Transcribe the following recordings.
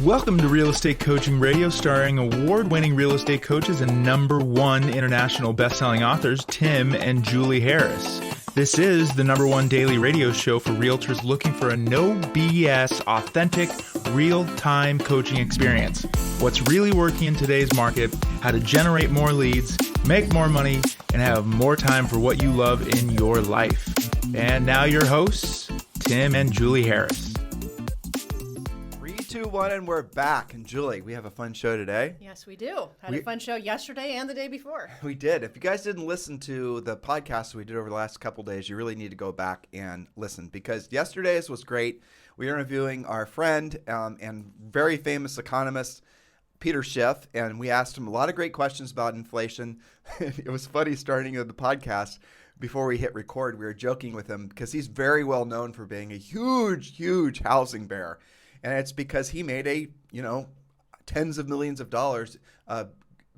Welcome to Real Estate Coaching Radio, starring award-winning real estate coaches and #1 international best-selling authors, Tim and Julie Harris. This is the #1 daily radio show for realtors looking for a no BS, authentic, real-time coaching experience. What's really working in today's market, how to generate more leads, make more money, and have more time for what you love in your life. And now your hosts, Tim and Julie Harris. 3, 2, 1, and we're back. And Julie, we have a fun show today. Yes, we do. Had a fun show yesterday and the day before. We did. If you guys didn't listen to the podcast we did over the last couple days, you really need to go back and listen, because yesterday's was great. We were interviewing our friend and very famous economist, Peter Schiff, and we asked him a lot of great questions about inflation. It was funny starting the podcast. Before we hit record, we were joking with him because he's very well known for being a huge housing bear. And it's because he made tens of millions of dollars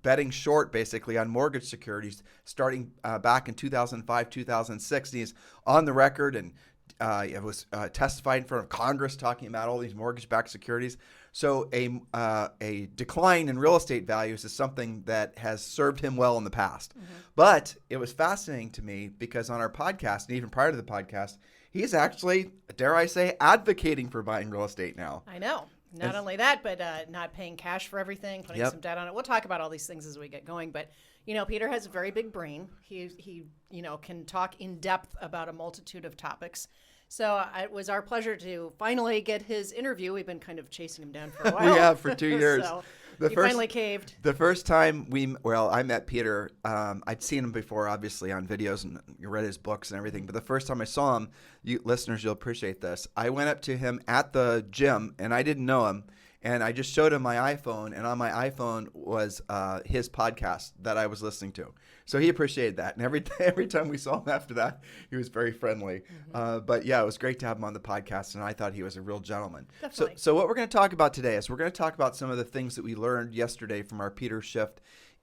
betting short, basically, on mortgage securities starting back in 2005, 2006. And he's on the record and it was testified in front of Congress talking about all these mortgage-backed securities. So a decline in real estate values is something that has served him well in the past. Mm-hmm. But it was fascinating to me because on our podcast, and even prior to the podcast, he's actually, dare I say, advocating for buying real estate now. I know. Not only that, but not paying cash for everything, putting some debt on it. We'll talk about all these things as we get going. But, Peter has a very big brain. He can talk in depth about a multitude of topics. So it was our pleasure to finally get his interview. We've been kind of chasing him down for a while. We have for 2 years. So he finally caved. The first time I met Peter, I'd seen him before, obviously, on videos and read his books and everything. But the first time I saw him, you listeners, you'll appreciate this. I went up to him at the gym, and I didn't know him. And I just showed him my iPhone, and on my iPhone was his podcast that I was listening to. So he appreciated that. And every time we saw him after that, he was very friendly. Mm-hmm. But yeah, it was great to have him on the podcast, and I thought he was a real gentleman. Definitely. So what we're going to talk about today is we're going to talk about some of the things that we learned yesterday from our Peter Schiff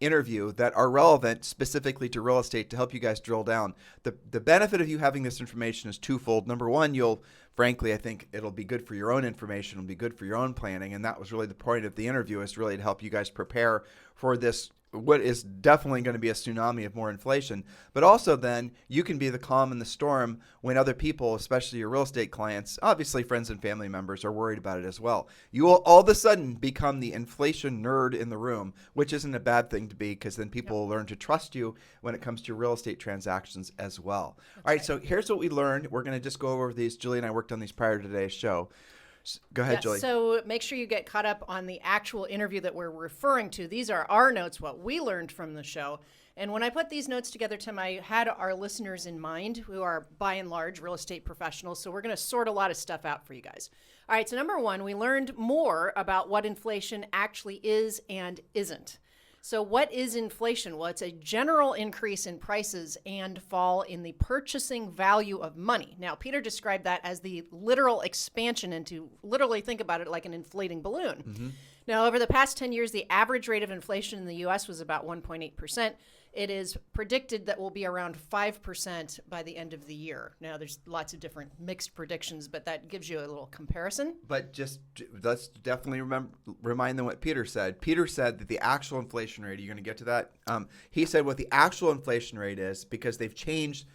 interview that are relevant specifically to real estate to help you guys drill down. The benefit of you having this information is twofold. Number one, frankly, I think it'll be good for your own information. It'll be good for your own planning. And that was really the point of the interview, is really to help you guys prepare for this, what is definitely going to be a tsunami of more inflation. But also then you can be the calm in the storm when other people, especially your real estate clients, obviously friends and family members, are worried about it as well. You will all of a sudden become the inflation nerd in the room, which isn't a bad thing to be, because then people will learn to trust you when it comes to real estate transactions as well. All right, so here's what we learned. We're going to just go over these. Julie and I worked on these prior to today's show. Go ahead, Julie. So make sure you get caught up on the actual interview that we're referring to. These are our notes, what we learned from the show. And when I put these notes together, Tim, I had our listeners in mind, who are by and large real estate professionals. So we're going to sort a lot of stuff out for you guys. All right, so number one, we learned more about what inflation actually is and isn't. So what is inflation? Well, it's a general increase in prices and fall in the purchasing value of money. Now, Peter described that as the literal expansion into, literally think about it like an inflating balloon. Mm-hmm. Now, over the past 10 years, the average rate of inflation in the U.S. was about 1.8%. It is predicted that will be around 5% by the end of the year. Now, there's lots of different mixed predictions, but that gives you a little comparison. But just let's definitely remind them what Peter said. Peter said that the actual inflation rate, are you going to get to that? He said what the actual inflation rate is, because they've changed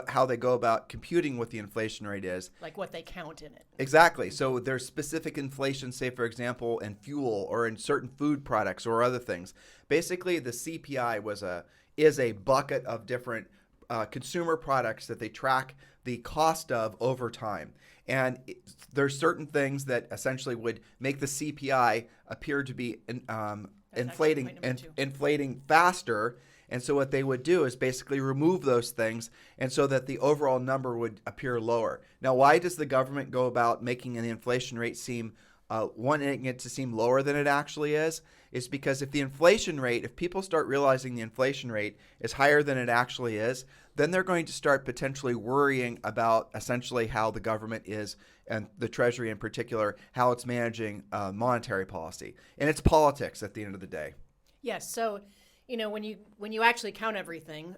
how they go about computing what the inflation rate is. Like what they count in it. Exactly. So there's specific inflation, say, for example, in fuel or in certain food products or other things. Basically, the CPI is a bucket of different consumer products that they track the cost of over time. And there's certain things that essentially would make the CPI appear to be inflating faster. And so what they would do is basically remove those things, and so that the overall number would appear lower. Now, why does the government go about making the inflation rate wanting it to seem lower than it actually is because if people start realizing the inflation rate is higher than it actually is, then they're going to start potentially worrying about essentially how the government is, and the Treasury in particular, how it's managing monetary policy. And it's politics at the end of the day. Yes, so when you actually count everything,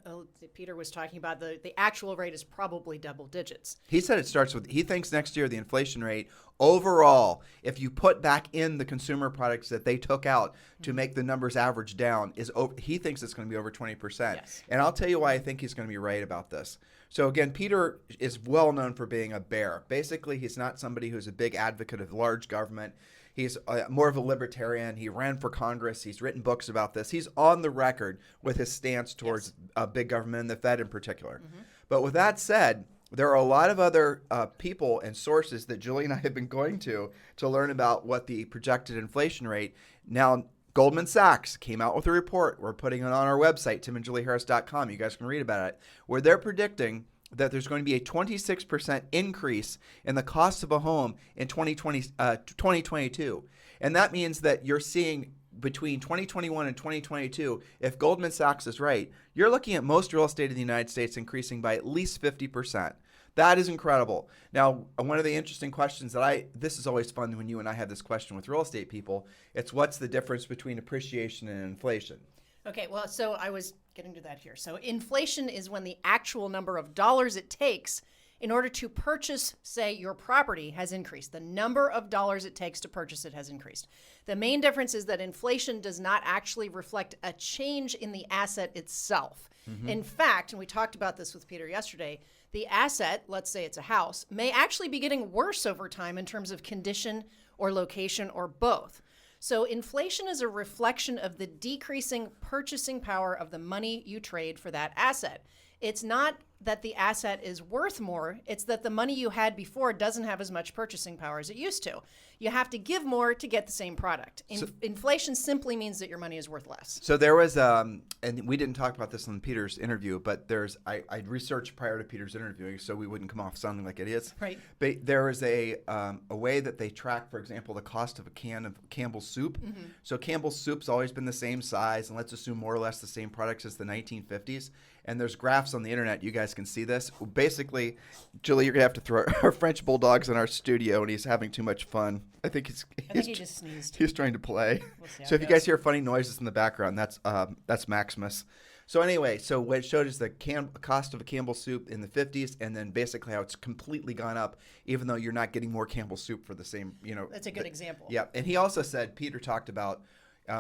Peter was talking about the actual rate is probably double digits. He said he thinks next year the inflation rate overall if you put back in the consumer products that they took out to make the numbers average down, he thinks it's going to be over 20%. Yes. And I'll tell you why I think he's going to be right about this. So again, Peter is well known for being a bear. Basically, he's not somebody who's a big advocate of large government. He's more of a libertarian. He ran for Congress. He's written books about this. He's on the record with his stance towards big government and the Fed in particular. But with that said, there are a lot of other people and sources that Julie and I have been going to learn about what the projected inflation rate. Now, Goldman Sachs came out with a report. We're putting it on our website, timandjulieharris.com. You guys can read about it, where they're predicting that there's going to be a 26% increase in the cost of a home in 2022. And that means that you're seeing between 2021 and 2022, if Goldman Sachs is right, you're looking at most real estate in the United States increasing by at least 50%. That is incredible. Now, one of the interesting questions this is always fun when you and I have this question with real estate people, it's what's the difference between appreciation and inflation? Okay, well, so I was getting to that here. So inflation is when the actual number of dollars it takes in order to purchase, say, your property has increased. The number of dollars it takes to purchase it has increased. The main difference is that inflation does not actually reflect a change in the asset itself. In fact, and we talked about this with Peter yesterday, the asset, let's say it's a house, may actually be getting worse over time in terms of condition or location or both. So inflation is a reflection of the decreasing purchasing power of the money you trade for that asset. It's not that the asset is worth more, it's that the money you had before doesn't have as much purchasing power as it used to. You have to give more to get the same product. Inflation simply means that your money is worth less. So there was, and we didn't talk about this in Peter's interview, but I researched prior to Peter's interviewing so we wouldn't come off sounding like idiots. Right. But there is a way that they track, for example, the cost of a can of Campbell's soup. So Campbell's soup's always been the same size, and let's assume more or less the same products as the 1950s. And there's graphs on the internet. You guys can see this. Basically, Julie, you're going to have to throw our French Bulldog's in our studio, and he's having too much fun. I think he just sneezed. He's trying to play. We'll see how So if it you guys goes. hear funny noises in the background, that's Maximus. So anyway, so what it showed is the cost of a Campbell soup in the 50s, and then basically how it's completely gone up, even though you're not getting more Campbell soup for the same, That's a good example. Yeah, and he also said, Peter talked about,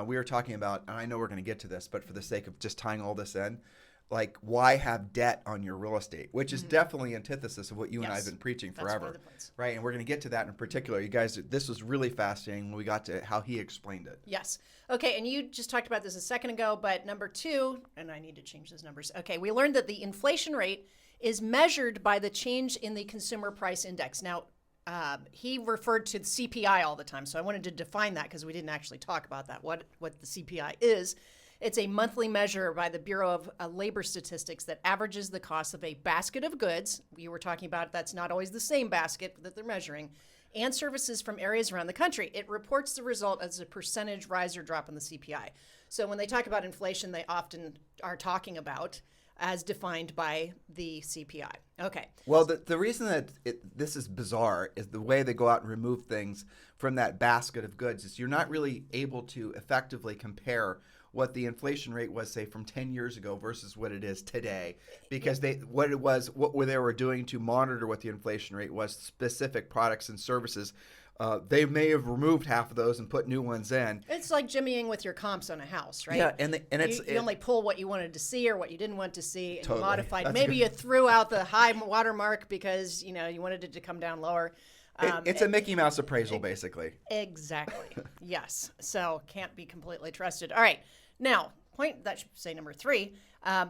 we were talking about, and I know we're going to get to this, but for the sake of just tying all this in, like, why have debt on your real estate, which is definitely antithesis of what you and I have been preaching That's forever. one of the points. Right, and we're going to get to that in particular. You guys, this was really fascinating when we got to how he explained it. Yes. Okay, and you just talked about this a second ago, but number 2, and I need to change those numbers. Okay, we learned that the inflation rate is measured by the change in the consumer price index. Now, he referred to the CPI all the time, so I wanted to define that because we didn't actually talk about that, what the CPI is. It's a monthly measure by the Bureau of Labor Statistics that averages the cost of a basket of goods. You were talking about that's not always the same basket that they're measuring, and services from areas around the country. It reports the result as a percentage rise or drop in the CPI. So when they talk about inflation, they often are talking about as defined by the CPI. Okay. Well, the reason that this is bizarre is the way they go out and remove things from that basket of goods is you're not really able to effectively compare what the inflation rate was, say, from 10 years ago versus what it is today, because what they were doing to monitor what the inflation rate was, specific products and services. They may have removed half of those and put new ones in. It's like jimmying with your comps on a house, right? Yeah, and you only pull what you wanted to see or what you didn't want to see, and Totally. you modified. That's Maybe good. you threw out the high watermark because you wanted it to come down lower. It's a Mickey Mouse appraisal, basically. Exactly. Yes. So can't be completely trusted. All right. Now, that should say number 3.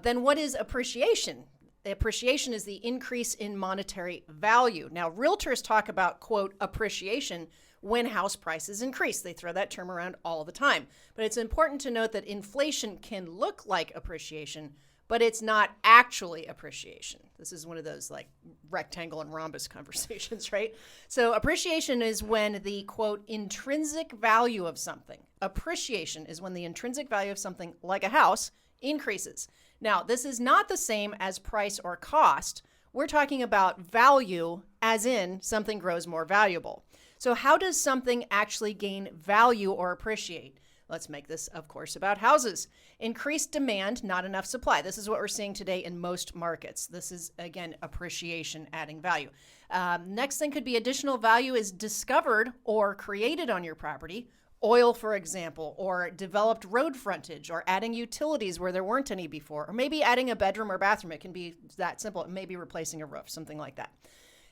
Then what is appreciation? Appreciation is the increase in monetary value. Now, realtors talk about, quote, appreciation when house prices increase. They throw that term around all the time. But it's important to note that inflation can look like appreciation, but it's not actually appreciation. This is one of those like rectangle and rhombus conversations, right? So appreciation is when the, quote, intrinsic value of something. Appreciation is when the intrinsic value of something, like a house, increases. Now, this is not the same as price or cost. We're talking about value as in something grows more valuable. So how does something actually gain value or appreciate? Let's make this, of course, about houses. Increased demand, not enough supply. This is what we're seeing today in most markets. This is, again, appreciation adding value. Next thing could be additional value is discovered or created on your property. Oil, for example, or developed road frontage, or adding utilities where there weren't any before, or maybe adding a bedroom or bathroom. It can be that simple. Maybe replacing a roof, something like that.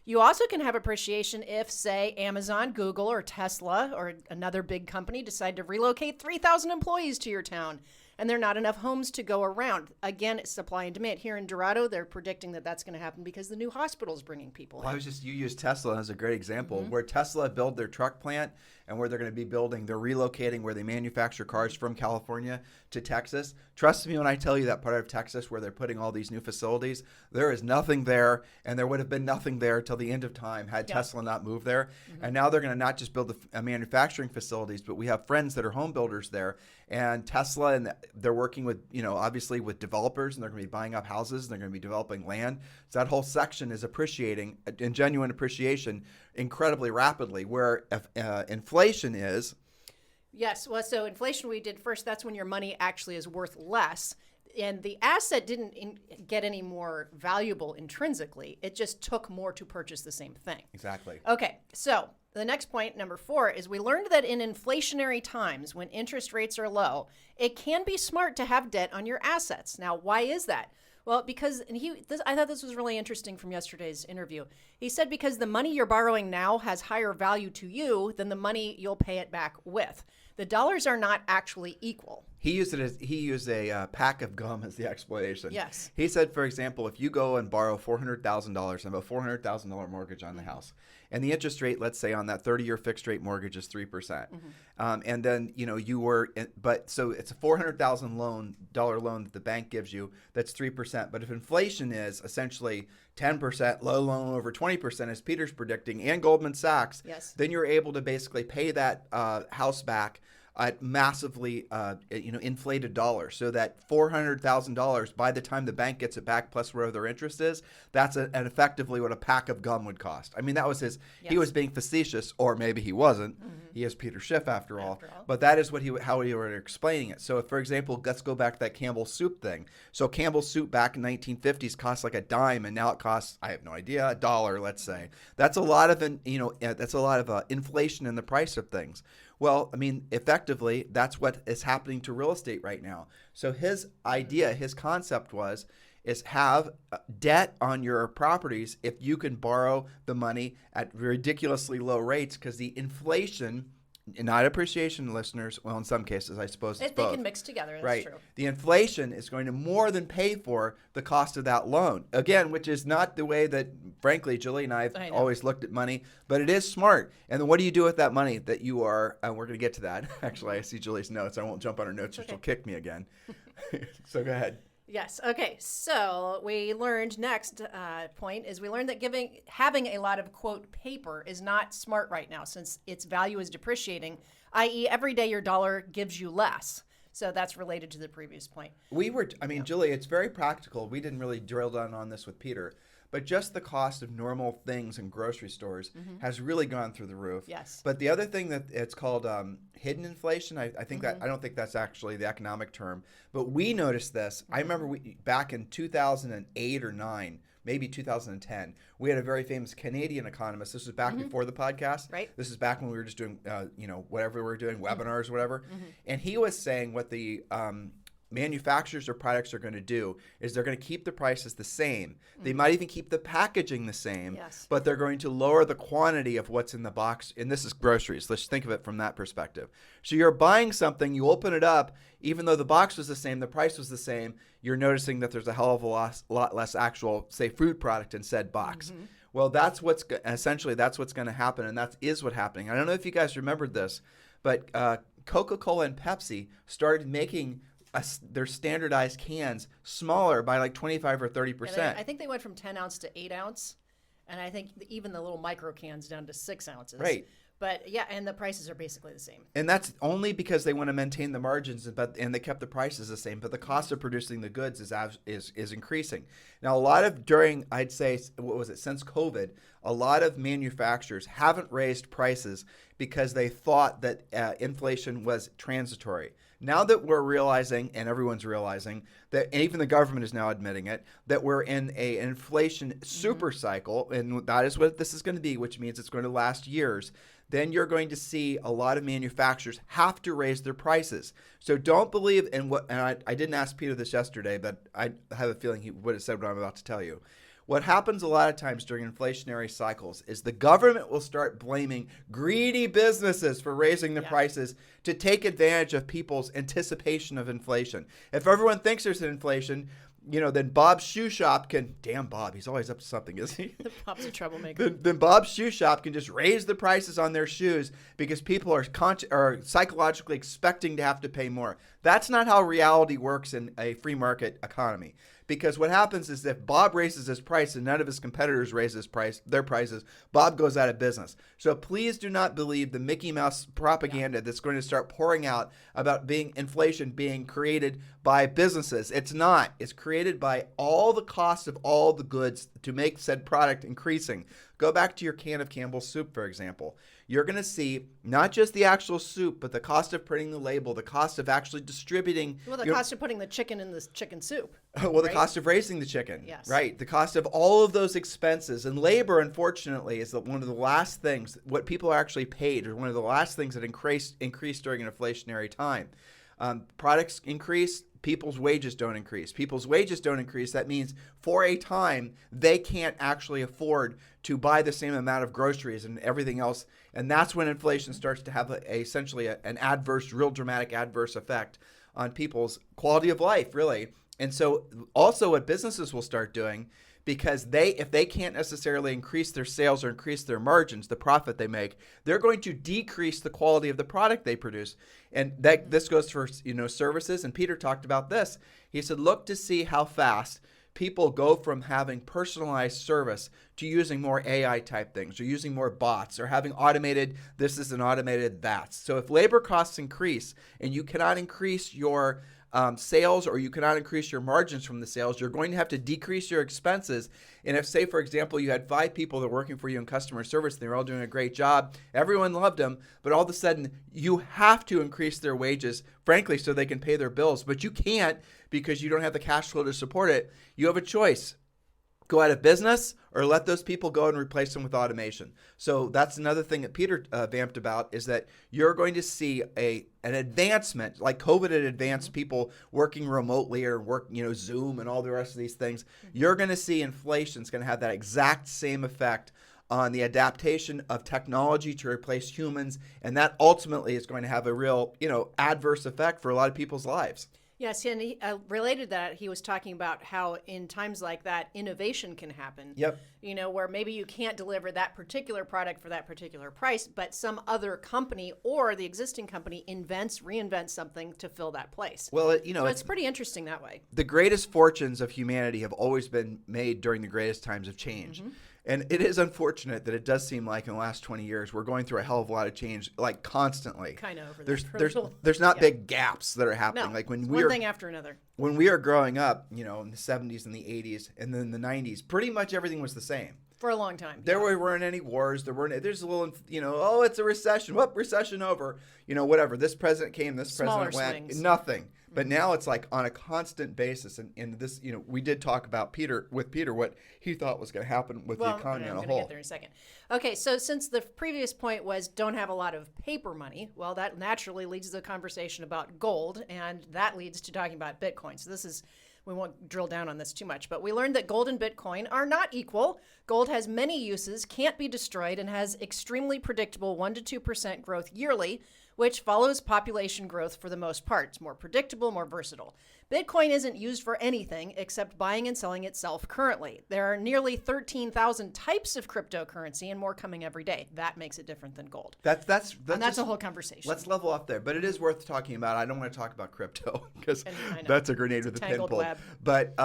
You also can have appreciation if, say, Amazon, Google, or Tesla, or another big company decide to relocate 3,000 employees to your town, and there are not enough homes to go around. Again, it's supply and demand. Here in Dorado, they're predicting that that's going to happen because the new hospital is bringing people in. You used Tesla as a great example, where Tesla built their truck plant and where they're going to be they're relocating where they manufacture cars from California to Texas. Trust me when I tell you that part of Texas where they're putting all these new facilities, there is nothing there, and there would have been nothing there till the end of time had Tesla not moved there. And now they're going to not just build the manufacturing facilities, but we have friends that are home builders there, and Tesla, and they're working with, obviously with developers, and they're going to be buying up houses, and they're going to be developing land. So that whole section is appreciating, in genuine appreciation, incredibly rapidly, where inflation is. Yes. Well, so inflation we did first, that's when your money actually is worth less. And the asset didn't get any more valuable intrinsically. It just took more to purchase the same thing. Exactly. Okay. So the next point, number 4, is we learned that in inflationary times, when interest rates are low, it can be smart to have debt on your assets. Now, why is that? Well, because I thought this was really interesting from yesterday's interview. He said because the money you're borrowing now has higher value to you than the money you'll pay it back with. The dollars are not actually equal. He used a pack of gum as the explanation. Yes. He said, for example, if you go and borrow $400,000 and have a $400,000 mortgage on the house, and the interest rate, let's say on that 30-year fixed rate mortgage is 3%, and then so it's a $400,000 loan that the bank gives you that's 3%. But if inflation is essentially 10%, low loan over 20%, as Peter's predicting, and Goldman Sachs, then you're able to basically pay that house back at massively inflated dollars, so that $400,000 by the time the bank gets it back plus whatever their interest is, that's effectively what a pack of gum would cost. I mean, that was he was being facetious, or maybe he wasn't. He is Peter Schiff after all. But that is how he were explaining it. So if, for example, let's go back to that Campbell's soup thing. So Campbell's soup back in 1950s cost like a dime, and now it costs, I have no idea, $1, let's say. That's a lot of inflation in the price of things. Well, I mean, effectively, that's what is happening to real estate right now. So his idea, his concept is have debt on your properties if you can borrow the money at ridiculously low rates, because the inflation, not appreciation, listeners, well, in some cases, I suppose it's both. They can mix together, that's right. True. The inflation is going to more than pay for the cost of that loan. Again, which is not the way that, frankly, Julie and I have always looked at money, but it is smart. And then what do you do with that money that you are, and we're going to get to that. Actually, I see Julie's notes. I won't jump on her notes or she'll kick me again. So go ahead. Yes. Okay. So we learned next point is we learned that having a lot of, quote, paper is not smart right now, since its value is depreciating, i.e. every day your dollar gives you less. So that's related to the previous point. Julie, it's very practical. We didn't really drill down on this with Peter, but just the cost of normal things in grocery stores has really gone through the roof. Yes. But the other thing that it's called hidden inflation, I think that, I don't think that's actually the economic term, but we noticed this. I remember back in 2008 or 9, maybe 2010, we had a very famous Canadian economist. This was back before the podcast. Right. This is back when we were just doing, whatever we were doing, webinars, whatever. And he was saying what the manufacturers or products are going to do is they're going to keep the prices the same. They might even keep the packaging the same, but they're going to lower the quantity of what's in the box. And this is groceries. Let's think of it from that perspective. So you're buying something, you open it up, even though the box was the same, the price was the same, you're noticing that there's a hell of a lot less actual, say, food product in said box. Well, that's what's going to happen, and that is what's happening. I don't know if you guys remembered this, but Coca-Cola and Pepsi started making their standardized cans smaller by like 25 or 30%. I think they went from 10 ounce to 8 ounce, and I think even the little micro cans down to 6 ounces. Right. But yeah, and the prices are basically the same. And that's only because they want to maintain the margins, and they kept the prices the same. But the cost of producing the goods is increasing. Now, a lot of I'd say, what was it, since COVID, a lot of manufacturers haven't raised prices because they thought that inflation was transitory. Now that we're realizing, and everyone's realizing, that and even the government is now admitting it, that we're in an inflation super cycle, and that is what this is going to be, which means it's going to last years, then you're going to see a lot of manufacturers have to raise their prices. So don't believe in what, and I didn't ask Peter this yesterday, but I have a feeling he would have said what I'm about to tell you. What happens a lot of times during inflationary cycles is the government will start blaming greedy businesses for raising the prices to take advantage of people's anticipation of inflation. If everyone thinks there's an inflation, then Bob's shoe shop can, damn Bob, he's always up to something, isn't he? Bob's a troublemaker. Then Bob's shoe shop can just raise the prices on their shoes because people are psychologically expecting to have to pay more. That's not how reality works in a free market economy. Because what happens is if Bob raises his price and none of his competitors raise their prices, Bob goes out of business. So please do not believe the Mickey Mouse propaganda that's going to start pouring out about inflation being created by businesses. It's not. It's created by all the cost of all the goods to make said product increasing. Go back to your can of Campbell's soup, for example. You're going to see not just the actual soup, but the cost of printing the label, the cost of actually distributing. Well, the cost of putting the chicken in the chicken soup. Well, the cost of raising the chicken. Yes. Right. The cost of all of those expenses. And labor, unfortunately, is one of the last things, what people are actually paid, or one of the last things that increase during an inflationary time. Products increase. People's wages don't increase. People's wages don't increase. That means for a time, they can't actually afford to buy the same amount of groceries and everything else. And that's when inflation starts to have essentially an adverse, real dramatic adverse effect on people's quality of life, really. And so also what businesses will start doing, because if they can't necessarily increase their sales or increase their margins, the profit they make, they're going to decrease the quality of the product they produce. And this goes for services. And Peter talked about this. He said, look to see how fast people go from having personalized service to using more AI type things, or using more bots, or having automated this is an automated that. So if labor costs increase and you cannot increase your sales, or you cannot increase your margins from the sales, you're going to have to decrease your expenses. And if, say, for example, you had 5 people that were working for you in customer service, and they were all doing a great job, everyone loved them, but all of a sudden you have to increase their wages, frankly, so they can pay their bills. But you can't because you don't have the cash flow to support it. You have a choice. Go out of business, or let those people go and replace them with automation. So that's another thing that Peter vamped about, is that you're going to see an advancement, like COVID had advanced people working remotely or Zoom and all the rest of these things. You're going to see inflation is going to have that exact same effect on the adaptation of technology to replace humans, and that ultimately is going to have a real, adverse effect for a lot of people's lives. Yes, and he, related to that, he was talking about how in times like that, innovation can happen. Yep. Where maybe you can't deliver that particular product for that particular price, but some other company or the existing company reinvents something to fill that place. Well, so it's pretty interesting that way. The greatest fortunes of humanity have always been made during the greatest times of change. Mm-hmm. And it is unfortunate that it does seem like in the last 20 years we're going through a hell of a lot of change, like constantly. Kind of over there's not big gaps that are happening. No, like when one thing after another. When we are growing up, in the 70s and the 80s and then the 90s, pretty much everything was the same. For a long time. There weren't any wars. There's a little, it's a recession. Whoop, recession over. Whatever. This president came, this president went. Swings. Nothing. But now it's like on a constant basis. And this, we did talk about Peter what he thought was going to happen with the economy on a whole. I'm going to get there in a second. Okay, so since the previous point was don't have a lot of paper money, well, that naturally leads to the conversation about gold, and that leads to talking about Bitcoin. So we won't drill down on this too much, but we learned that gold and Bitcoin are not equal. Gold has many uses, can't be destroyed, and has extremely predictable 1% to 2% growth yearly, which follows population growth for the most part. It's more predictable, more versatile. Bitcoin isn't used for anything except buying and selling itself currently. There are nearly 13,000 types of cryptocurrency and more coming every day. That makes it different than gold. That's a whole conversation. Let's level off there, but it is worth talking about. I don't want to talk about crypto because that's a grenade with a pin pull. Web. But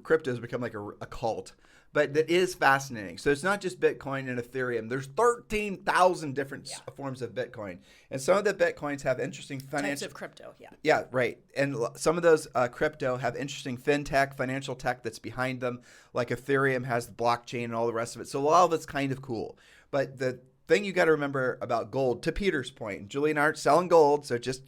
crypto has become like a cult. but that is fascinating. So it's not just Bitcoin and Ethereum. There's 13,000 different forms of Bitcoin. And some of the Bitcoins have interesting financial... Types of crypto, yeah. Yeah, right. And some of those crypto have interesting fintech, financial tech that's behind them. Like Ethereum has the blockchain and all the rest of it. So a lot of it's kind of cool. But the thing you got to remember about gold, to Peter's point, and Julie and I aren't selling gold, so just,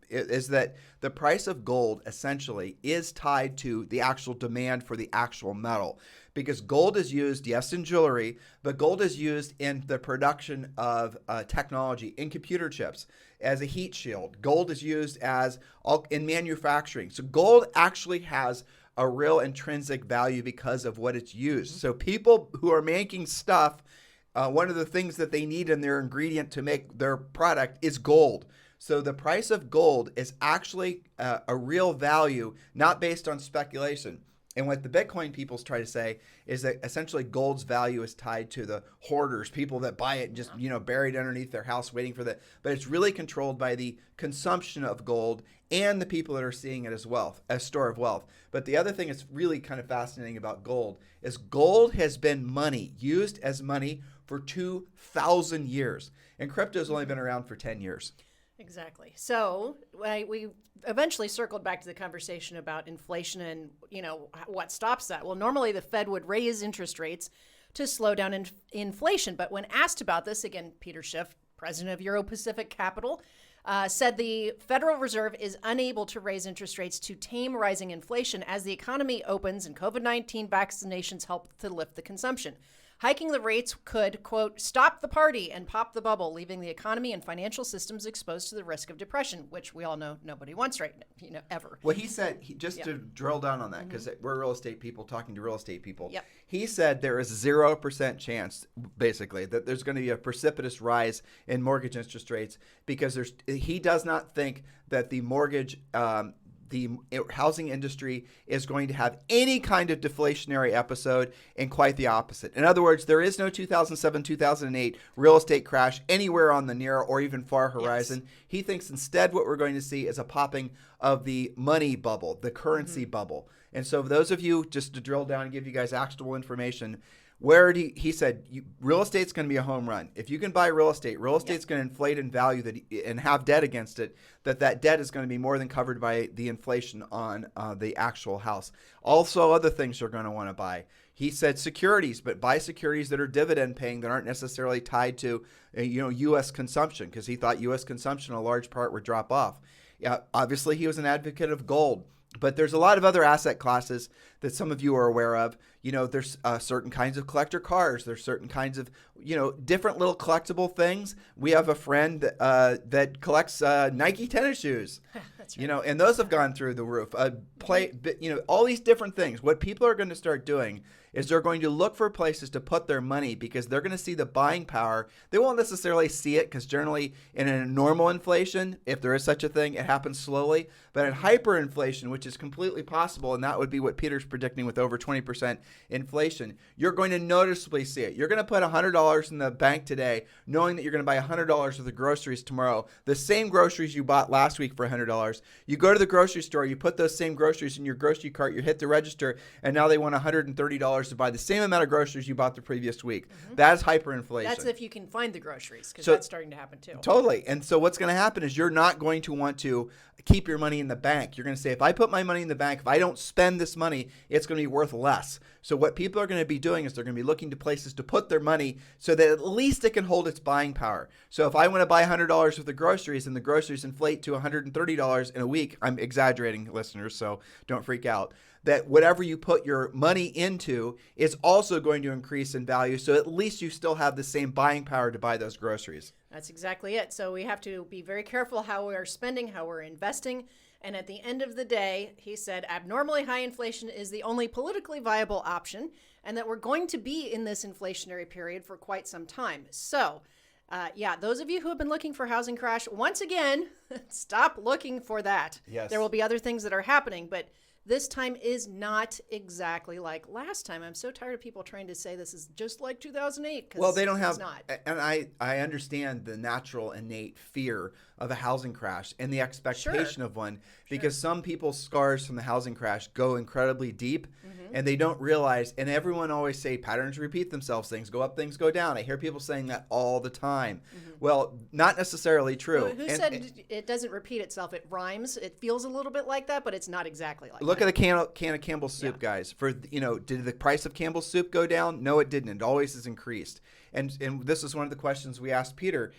is that the price of gold essentially is tied to the actual demand for the actual metal. Because gold is used, yes, in jewelry, but gold is used in the production of technology, in computer chips, as a heat shield. Gold is used in manufacturing. So gold actually has a real intrinsic value because of what it's used. So people who are making stuff, one of the things that they need in their ingredient to make their product is gold. So the price of gold is actually a real value, not based on speculation. And what the Bitcoin people try to say is that essentially gold's value is tied to the hoarders, people that buy it and just, buried underneath their house waiting for that. But it's really controlled by the consumption of gold and the people that are seeing it as wealth, as store of wealth. But the other thing that's really kind of fascinating about gold is gold has been money, used as money for 2,000 years. And crypto's only been around for 10 years. Exactly. So we eventually circled back to the conversation about inflation and, what stops that. Well, normally the Fed would raise interest rates to slow down inflation. But when asked about this, again, Peter Schiff, president of Euro-Pacific Capital, said the Federal Reserve is unable to raise interest rates to tame rising inflation as the economy opens and COVID-19 vaccinations help to lift the consumption. Hiking the rates could, quote, stop the party and pop the bubble, leaving the economy and financial systems exposed to the risk of depression, which we all know nobody wants right now, ever. Well, he said, to drill down on that, because we're real estate people talking to real estate people. Yep. He said there is 0% chance, basically, that there's going to be a precipitous rise in mortgage interest rates because he does not think that the housing industry is going to have any kind of deflationary episode, and quite the opposite. In other words, there is no 2007, 2008 real estate crash anywhere on the near or even far horizon. Yes. He thinks instead what we're going to see is a popping of the money bubble, the currency bubble. And so those of you, just to drill down and give you guys actionable information, he said real estate's going to be a home run. If you can buy real estate's going to inflate in value and have debt against it, that debt is going to be more than covered by the inflation on the actual house. Also, other things you're going to want to buy. He said securities, but buy securities that are dividend paying that aren't necessarily tied to U.S. consumption, because he thought U.S. consumption a large part would drop off. Yeah, obviously he was an advocate of gold. But there's a lot of other asset classes that some of you are aware of. There's certain kinds of collector cars. There's certain kinds of, different little collectible things. We have a friend that collects Nike tennis shoes. That's right. And those have gone through the roof. All these different things. What people are going to start doing is they're going to look for places to put their money because they're going to see the buying power. They won't necessarily see it because generally in a normal inflation, if there is such a thing, it happens slowly. But in hyperinflation, which is completely possible, and that would be what Peter's predicting with over 20% inflation, you're going to noticeably see it. You're going to put $100 in the bank today, knowing that you're going to buy $100 worth of groceries tomorrow, the same groceries you bought last week for $100. You go to the grocery store, you put those same groceries in your grocery cart, you hit the register, and now they want $130 to buy the same amount of groceries you bought the previous week. That's hyperinflation. That's if you can find the groceries, because that's starting to happen too. Totally. And so what's going to happen is you're not going to want to keep your money in the bank. You're going to say, if I put my money in the bank, if I don't spend this money, it's going to be worth less. So what people are going to be doing is they're going to be looking to places to put their money so that at least it can hold its buying power. So if I want to buy $100 worth of groceries and the groceries inflate to $130 in a week, I'm exaggerating, listeners, so don't freak out, that whatever you put your money into is also going to increase in value. So at least you still have the same buying power to buy those groceries. That's exactly it. So we have to be very careful how we are spending, how we're investing. And at the end of the day, he said abnormally high inflation is the only politically viable option, and that we're going to be in this inflationary period for quite some time. So, those of you who have been looking for housing crash, once again, stop looking for that. Yes. There will be other things that are happening, but this time is not exactly like last time. I'm so tired of people trying to say this is just like 2008. Well, they don't it's have, not. and I understand the natural innate fear of a housing crash and the expectation of one, because some people's scars from the housing crash go incredibly deep, and they don't realize, and everyone always say patterns repeat themselves, things go up, things go down. I hear people saying that all the time. Well, not necessarily true. Who said it doesn't repeat itself? It rhymes. It feels a little bit like that, but it's not exactly like Look that. at a can of Campbell's soup, guys. Did the price of Campbell's soup go down? No, it didn't. It always has increased. And this is one of the questions we asked Peter.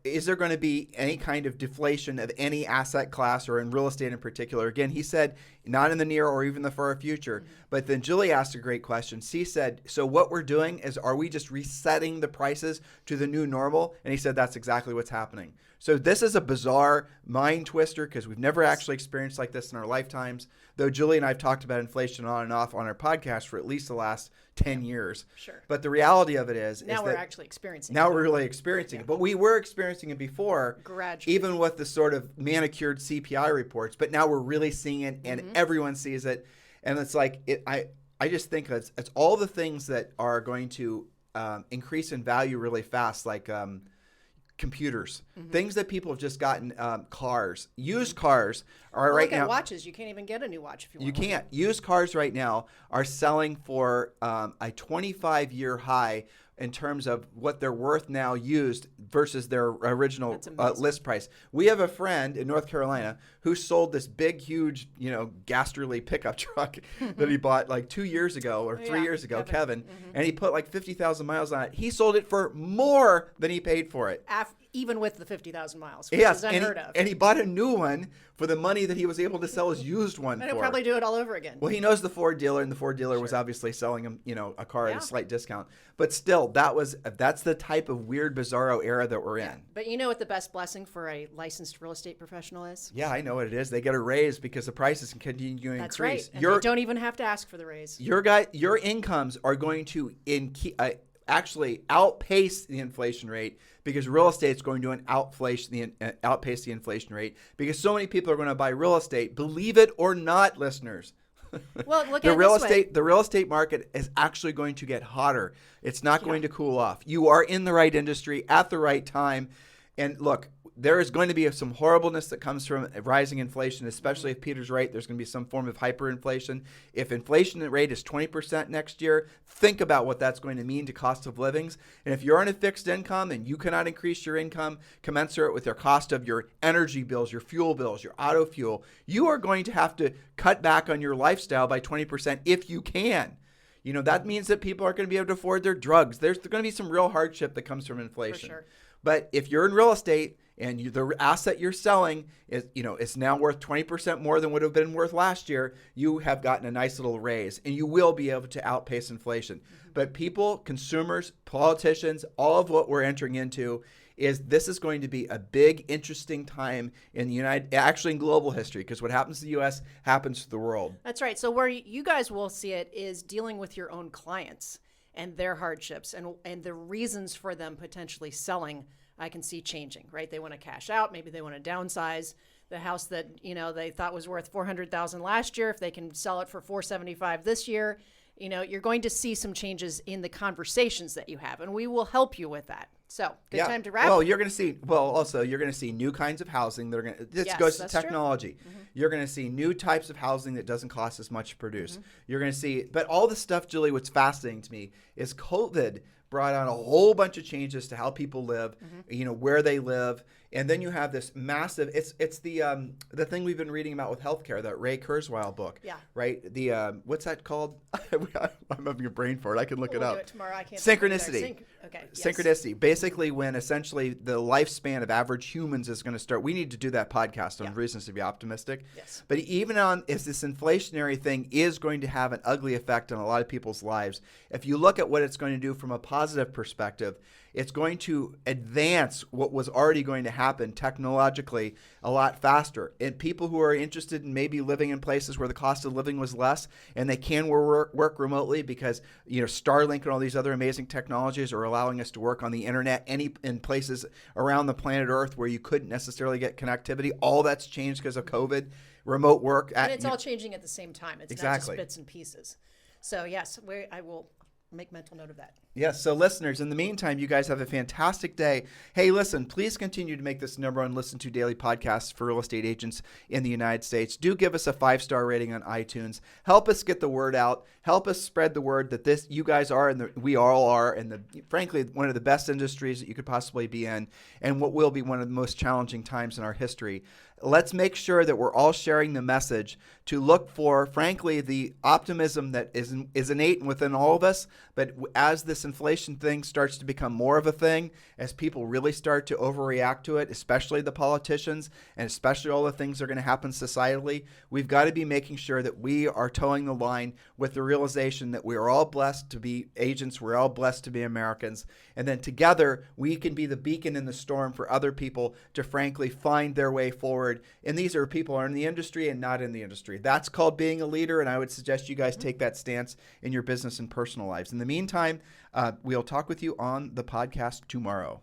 Is there going to be any kind of deflation of any asset class or in real estate in particular? Again, he said not in the near or even the far future. But then Julie asked a great question. She said, so what we're doing is, are we just resetting the prices to the new normal? And he said that's exactly what's happening. So this is a bizarre mind twister because we've never actually experienced like this in our lifetimes. Though Julie and I have talked about inflation on and off on our podcast for at least the last 10 years. Sure. But the reality of it is now we're that actually experiencing now it. we're really experiencing it. But we were experiencing it before, Gradually. even with the sort of manicured CPI reports. But now we're really seeing it, and everyone sees it. And it's like, I just think it's all the things that are going to increase in value really fast, like computers, things that people have just gotten, cars, used cars are right now. Look at watches. You can't even get a new watch if you want. You can't. Used cars right now are selling for a 25-year high in terms of what they're worth now used versus their original list price. We have a friend in North Carolina who sold this big, huge, Gasterly pickup truck that he bought like 2 years ago or 3 years ago, Kevin, and he put like 50,000 miles on it. He sold it for more than he paid for it. Even with the 50,000 miles, which Yes, is unheard of. and he bought a new one for the money that he was able to sell his used one And for. he'll probably do it all over again. Well, he knows the Ford dealer, and the Ford dealer was obviously selling him, a car at a slight discount. But still, that's the type of weird, bizarro era that we're in. But you know what the best blessing for a licensed real estate professional is? Yeah, I know what it is. They get a raise because the prices can continue to That's increase. right. And they don't even have to ask for the raise. Your incomes are going to actually outpace the inflation rate, because real estate is going to outpace the inflation rate, because so many people are going to buy real estate. Believe it or not, listeners. Well, look the at real it this way. estate. The real estate market is actually going to get hotter. It's not going to cool off. You are in the right industry at the right time. And look, there is going to be some horribleness that comes from rising inflation, especially if Peter's right. There's going to be some form of hyperinflation. If inflation rate is 20% next year, think about what that's going to mean to cost of livings. And if you're on a fixed income and you cannot increase your income commensurate with your cost of your energy bills, your fuel bills, your auto fuel, you are going to have to cut back on your lifestyle by 20% if you can. That means that people aren't going to be able to afford their drugs. There's going to be some real hardship that comes from inflation. For sure. But if you're in real estate and the asset you're selling is, it's now worth 20% more than would have been worth last year, you have gotten a nice little raise, and you will be able to outpace inflation. But people, consumers, politicians, all of what we're entering into this is going to be a big, interesting time in in global history, because what happens to the U.S. happens to the world. That's right. So where you guys will see it is dealing with your own clients and their hardships and the reasons for them potentially selling. I can see changing, right? They want to cash out. Maybe they want to downsize the house that, they thought was worth $400,000 last year. If they can sell it for $475,000 this year, you're going to see some changes in the conversations that you have, and we will help you with that. So, good time to wrap. Well, you're going to see new kinds of housing. This goes to technology. You're going to see new types of housing that doesn't cost as much to produce. You're going to see, but all the stuff, Julie, what's fascinating to me is COVID brought on a whole bunch of changes to how people live, where they live. And then you have this massive, it's the thing we've been reading about with healthcare, that Ray Kurzweil book. Yeah. Right? The, what's that called? I'm having a brain fart. I can look it up. We'll do it tomorrow. I can't. Synchronicity. Okay. Synchronicity. Yes. Basically, when essentially the lifespan of average humans is going to start. We need to do that podcast on reasons to be optimistic. Yes. But even if this inflationary thing is going to have an ugly effect on a lot of people's lives, if you look at what it's going to do from a positive perspective, It's going to advance what was already going to happen technologically a lot faster. And people who are interested in maybe living in places where the cost of living was less and they can work remotely because, Starlink and all these other amazing technologies are allowing us to work on the internet in places around the planet Earth where you couldn't necessarily get connectivity. All that's changed because of COVID. Remote work. And it's all changing at the same time. It's exactly. not just bits and pieces. So, yes, I will make mental note of that. Yes. So, listeners, in the meantime, you guys have a fantastic day. Hey, listen, please continue to make this number one listen to daily podcast for real estate agents in the United States. Do give us a 5-star rating on iTunes. Help us get the word out. Help us spread the word that you guys are, and we all are, and frankly, one of the best industries that you could possibly be in, and what will be one of the most challenging times in our history. Let's make sure that we're all sharing the message to look for, frankly, the optimism that is innate within all of us. But as this inflation thing starts to become more of a thing, as people really start to overreact to it, especially the politicians, and especially all the things that are going to happen societally, we've got to be making sure that we are towing the line with the realization that we are all blessed to be agents, we're all blessed to be Americans, and then together we can be the beacon in the storm for other people to frankly find their way forward. And these are people who are in the industry and not in the industry. That's called being a leader, and I would suggest you guys take that stance in your business and personal lives. In the meantime, we'll talk with you on the podcast tomorrow.